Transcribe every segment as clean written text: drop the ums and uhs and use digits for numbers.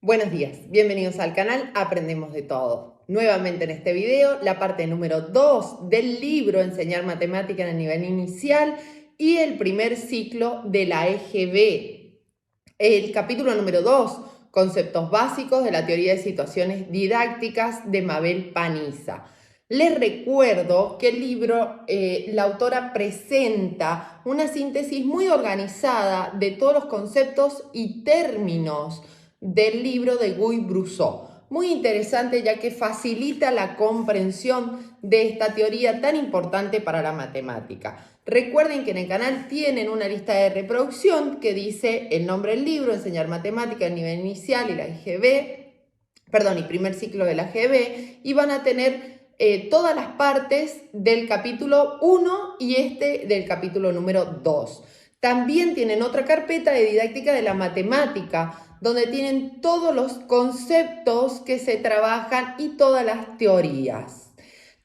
Buenos días, bienvenidos al canal Aprendemos de Todo. Nuevamente en este video, la parte número 2 del libro Enseñar Matemática en el nivel inicial y el primer ciclo de la EGB. El capítulo número 2, conceptos básicos de la teoría de situaciones didácticas de Mabel Paniza. Les recuerdo que el libro, la autora presenta una síntesis muy organizada de todos los conceptos y términos del libro de Guy Brousseau. Muy interesante ya que facilita la comprensión de esta teoría tan importante para la matemática. Recuerden que en el canal tienen una lista de reproducción que dice el nombre del libro, Enseñar Matemática, el nivel inicial y la y primer ciclo de la GB, y van a tener todas las partes del capítulo 1 y del capítulo número 2. También tienen otra carpeta de didáctica de la matemática, donde tienen todos los conceptos que se trabajan y todas las teorías.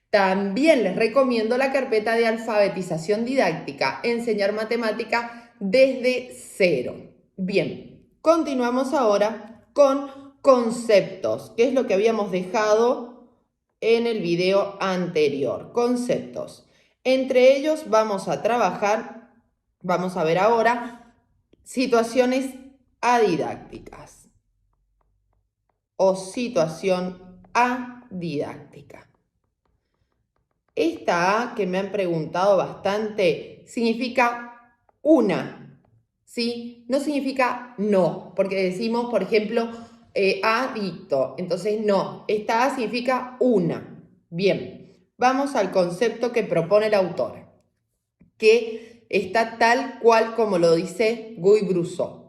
También les recomiendo la carpeta de alfabetización didáctica, Enseñar Matemática desde cero. Bien, continuamos ahora con conceptos, que es lo que habíamos dejado en el video anterior. Conceptos. Entre ellos vamos a trabajar, vamos a ver ahora, situaciones adidácticas o situación adidáctica. Esta A que me han preguntado bastante significa una, ¿sí? No significa no, porque decimos, por ejemplo, adicto. Entonces, no, esta A significa una. Bien, vamos al concepto que propone la autora, que está tal cual como lo dice Guy Brousseau.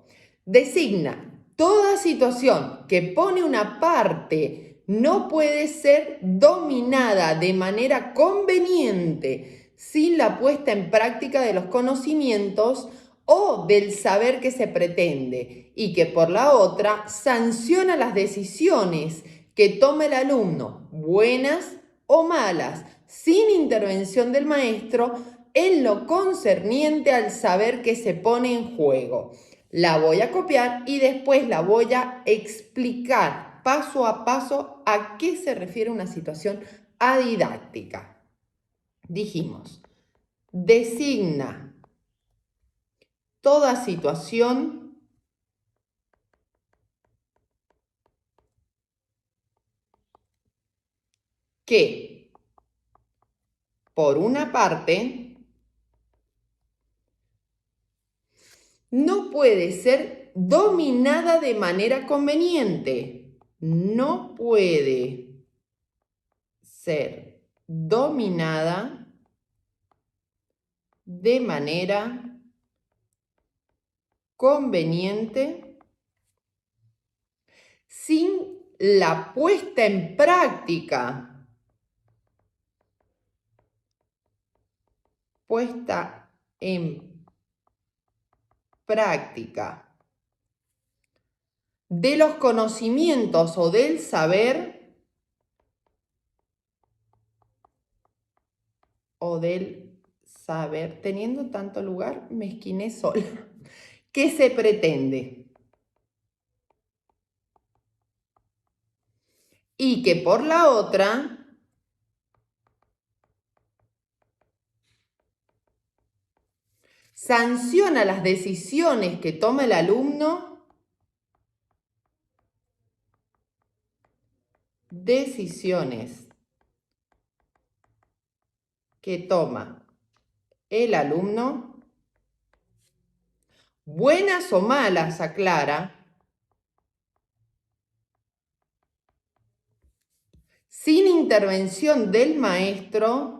Designa toda situación que pone una parte no puede ser dominada de manera conveniente sin la puesta en práctica de los conocimientos o del saber que se pretende, y que por la otra sanciona las decisiones que tome el alumno, buenas o malas, sin intervención del maestro en lo concerniente al saber que se pone en juego. La voy a copiar y después la voy a explicar paso a paso a qué se refiere una situación adidáctica. Dijimos, designa toda situación que, por una parte, no puede ser dominada de manera conveniente. No puede ser dominada de manera conveniente sin la puesta en práctica. Puesta en práctica de los conocimientos o del saber teniendo tanto lugar, me esquiné sola. ¿Qué se pretende? Y que por la otra sanciona las decisiones que toma el alumno, decisiones que toma el alumno, buenas o malas, aclara, sin intervención del maestro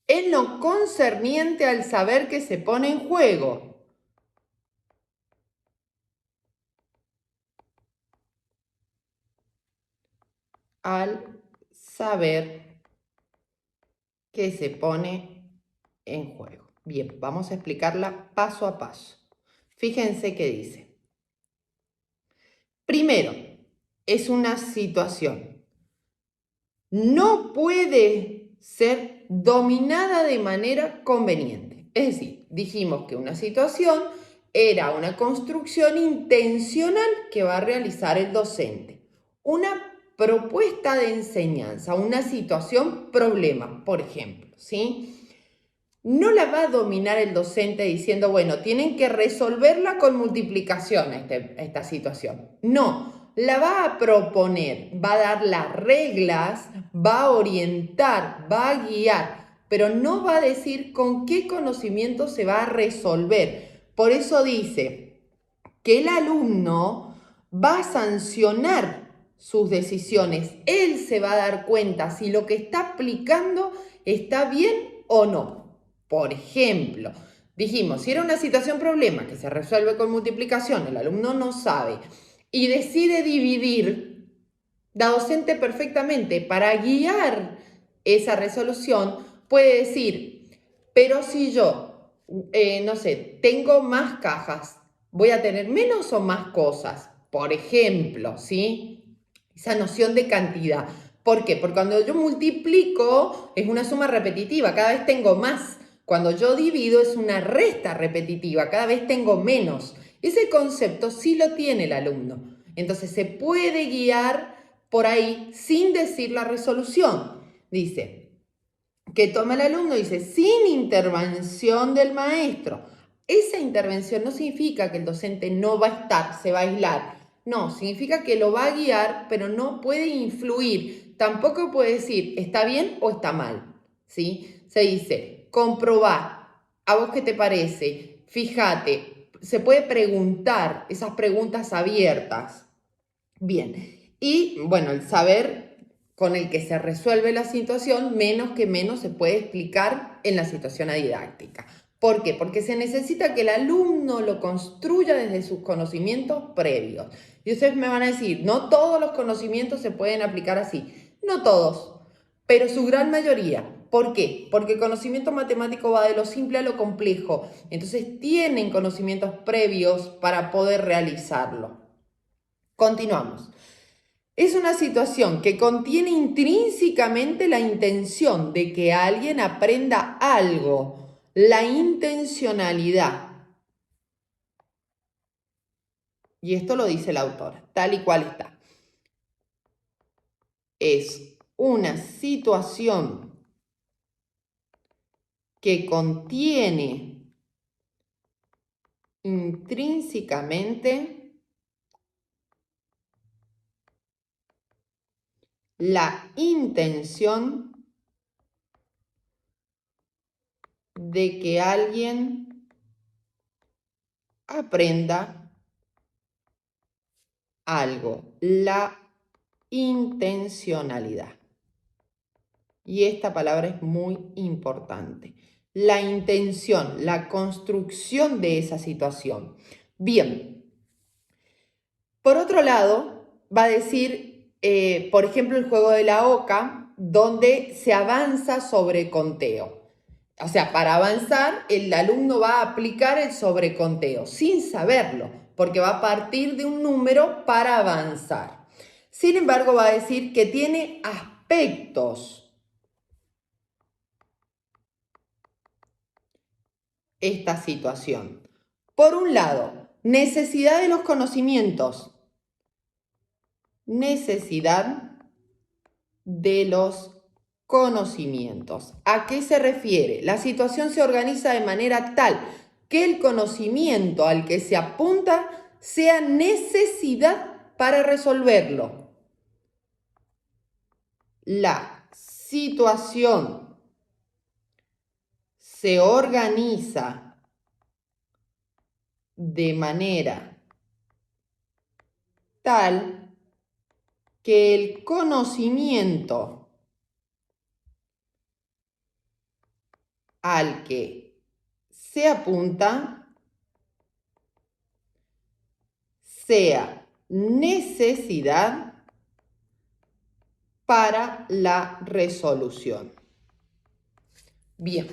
en lo concerniente al saber que se pone en juego. Al saber que se pone en juego. Bien, vamos a explicarla paso a paso. Fíjense qué dice. Primero, es una situación. No puede ser dominada de manera conveniente. Es decir, dijimos que una situación era una construcción intencional que va a realizar el docente. Una propuesta de enseñanza, una situación problema, por ejemplo, ¿sí? No la va a dominar el docente diciendo, bueno, tienen que resolverla con multiplicación esta situación. No, la va a proponer, va a dar las reglas, va a orientar, va a guiar, pero no va a decir con qué conocimiento se va a resolver. Por eso dice que el alumno va a sancionar sus decisiones. Él se va a dar cuenta si lo que está aplicando está bien o no. Por ejemplo, dijimos, si era una situación problema que se resuelve con multiplicación, el alumno no sabe y decide dividir, la docente perfectamente para guiar esa resolución puede decir, pero si yo, no sé, tengo más cajas, ¿voy a tener menos o más cosas? Por ejemplo, ¿sí? Esa noción de cantidad. ¿Por qué? Porque cuando yo multiplico es una suma repetitiva, cada vez tengo más. Cuando yo divido es una resta repetitiva, cada vez tengo menos. Ese concepto sí lo tiene el alumno. Entonces se puede guiar por ahí sin decir la resolución. Dice, que toma el alumno, dice, sin intervención del maestro. Esa intervención no significa que el docente no va a estar, se va a aislar. No, significa que lo va a guiar, pero no puede influir. Tampoco puede decir, está bien o está mal. ¿Sí? Se dice, comprobar, ¿a vos qué te parece? Fíjate, se puede preguntar, esas preguntas abiertas. Bien, y bueno, el saber con el que se resuelve la situación, menos que menos se puede explicar en la situación didáctica. ¿Por qué? Porque se necesita que el alumno lo construya desde sus conocimientos previos. Y ustedes me van a decir, no todos los conocimientos se pueden aplicar así. No todos, pero su gran mayoría. ¿Por qué? Porque el conocimiento matemático va de lo simple a lo complejo. Entonces tienen conocimientos previos para poder realizarlo. Continuamos. Es una situación que contiene intrínsecamente la intención de que alguien aprenda algo, la intencionalidad. Y esto lo dice el autor, tal y cual está. Es una situación que contiene intrínsecamente la intención de que alguien aprenda algo, la intencionalidad. Y esta palabra es muy importante. La intención, la construcción de esa situación. Bien, por otro lado, va a decir, por ejemplo, el juego de la oca, donde se avanza sobre conteo. O sea, para avanzar, el alumno va a aplicar el sobreconteo sin saberlo, porque va a partir de un número para avanzar. Sin embargo, va a decir que tiene aspectos esta situación. Por un lado, necesidad de los conocimientos. Necesidad de los conocimientos. ¿A qué se refiere? La situación se organiza de manera tal que el conocimiento al que se apunta sea necesidad para resolverlo. La situación se organiza de manera tal que el conocimiento al que se apunta sea necesidad para la resolución. Bien,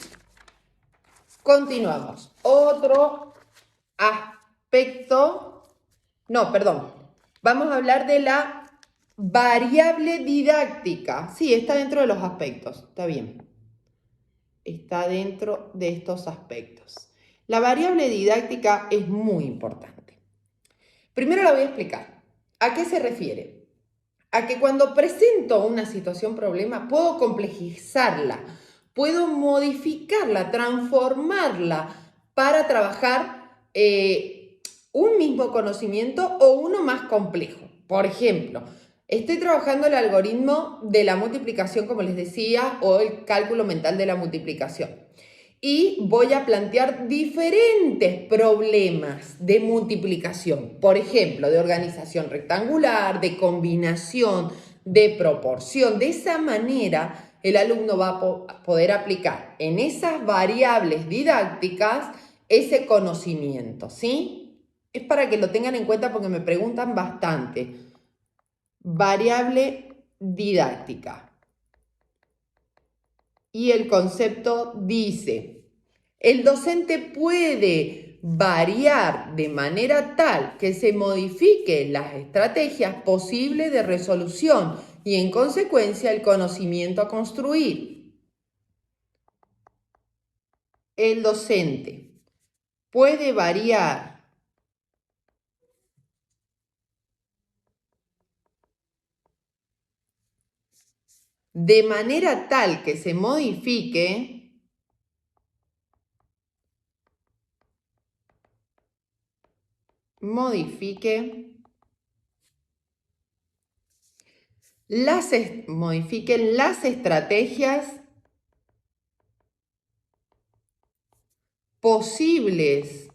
continuamos. Otro aspecto, vamos a hablar de la variable didáctica. Sí, está dentro de los aspectos, está bien. está dentro de estos aspectos. La variable didáctica es muy importante. Primero la voy a explicar. ¿A qué se refiere? A que cuando presento una situación problema, puedo complejizarla, puedo modificarla, transformarla para trabajar un mismo conocimiento o uno más complejo. Por ejemplo, estoy trabajando el algoritmo de la multiplicación, como les decía, o el cálculo mental de la multiplicación. Y voy a plantear diferentes problemas de multiplicación, por ejemplo, de organización rectangular, de combinación, de proporción. De esa manera, el alumno va a poder aplicar en esas variables didácticas ese conocimiento, ¿sí? Es para que lo tengan en cuenta porque me preguntan bastante. Variable didáctica. Y el concepto dice: el docente puede variar de manera tal que se modifiquen las estrategias posibles de resolución y en consecuencia el conocimiento a construir. El docente puede variar de manera tal que se modifique modifiquen las estrategias posibles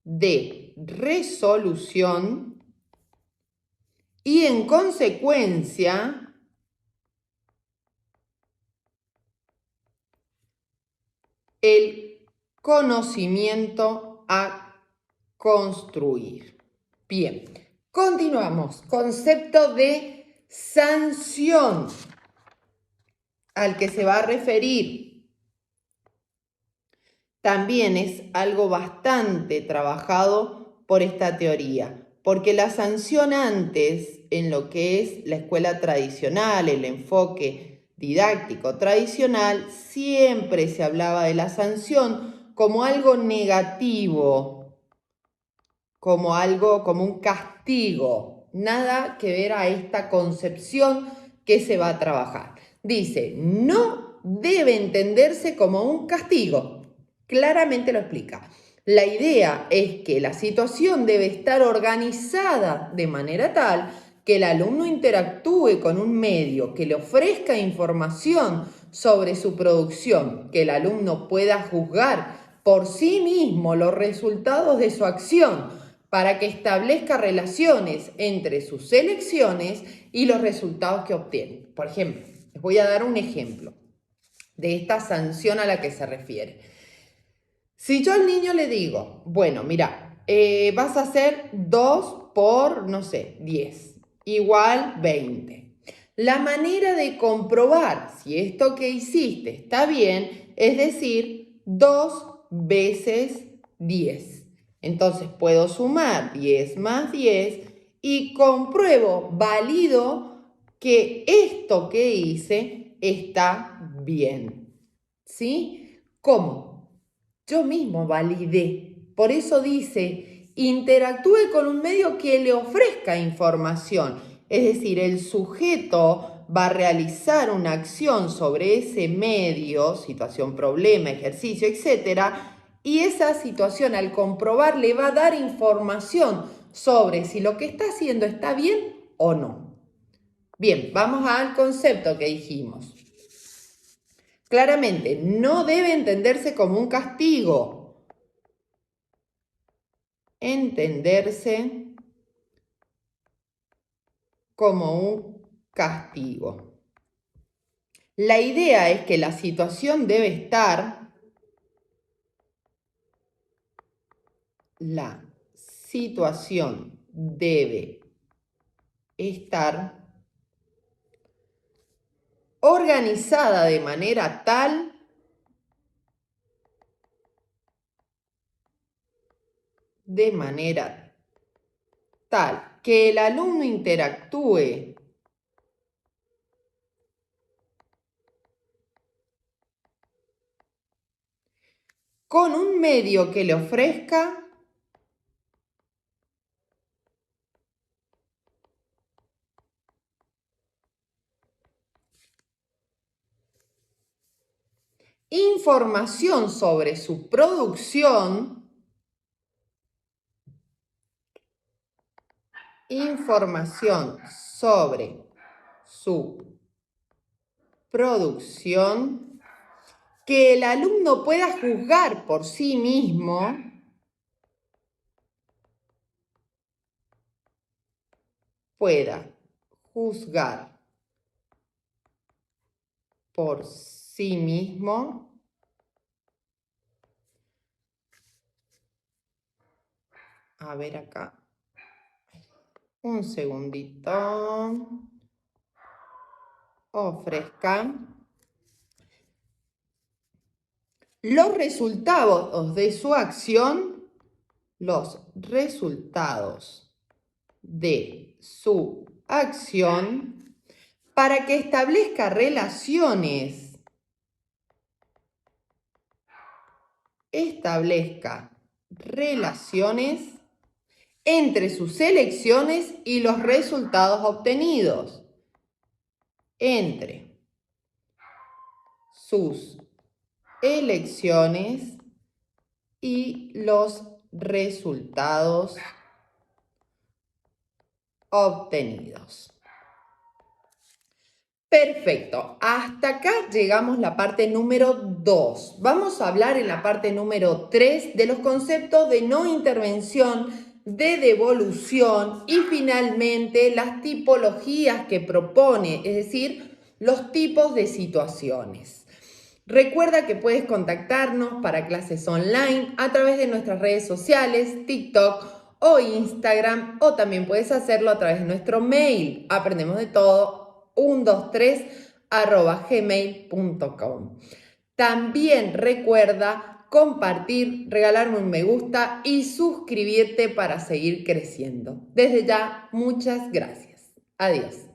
de resolución y en consecuencia el conocimiento a construir. Bien, continuamos. Concepto de sanción al que se va a referir. También es algo bastante trabajado por esta teoría, porque la sanción antes, en lo que es la escuela tradicional, el enfoque didáctico tradicional, siempre se hablaba de la sanción como algo negativo, como un castigo. Nada que ver a esta concepción que se va a trabajar. Dice, no debe entenderse como un castigo. Claramente lo explica. La idea es que la situación debe estar organizada de manera tal que el alumno interactúe con un medio que le ofrezca información sobre su producción, que el alumno pueda juzgar por sí mismo los resultados de su acción, para que establezca relaciones entre sus elecciones y los resultados que obtiene. Por ejemplo, les voy a dar un ejemplo de esta sanción a la que se refiere. Si yo al niño le digo, bueno, mira, vas a hacer 2 por, no sé, 10, igual 20. La manera de comprobar si esto que hiciste está bien es decir 2 veces 10. Entonces puedo sumar 10 más 10 y compruebo, valido que esto que hice está bien. ¿Sí? ¿Cómo? Yo mismo validé. Por eso dice, interactúe con un medio que le ofrezca información. Es decir, el sujeto va a realizar una acción sobre ese medio, situación, problema, ejercicio, etc. Y esa situación, al comprobar, le va a dar información sobre si lo que está haciendo está bien o no. Bien, vamos al concepto que dijimos. Claramente, no debe entenderse como un castigo. Entenderse como un castigo. La idea es que la situación debe estar, organizada de manera tal que el alumno interactúe con un medio que le ofrezca información sobre su producción, que el alumno pueda juzgar por sí mismo, a ver acá, un segundito, ofrezcan los resultados de su acción, para que establezca relaciones entre sus elecciones y los resultados obtenidos. Entre sus elecciones y los resultados obtenidos. Perfecto, hasta acá llegamos la parte número 2. Vamos a hablar en la parte número 3 de los conceptos de no intervención, de devolución y finalmente las tipologías que propone, es decir, los tipos de situaciones. Recuerda que puedes contactarnos para clases online a través de nuestras redes sociales, TikTok o Instagram, o también puedes hacerlo a través de nuestro mail, aprendemosdetodo123@gmail.com. También recuerda compartir, regalarme un me gusta y suscribirte para seguir creciendo. Desde ya, muchas gracias. Adiós.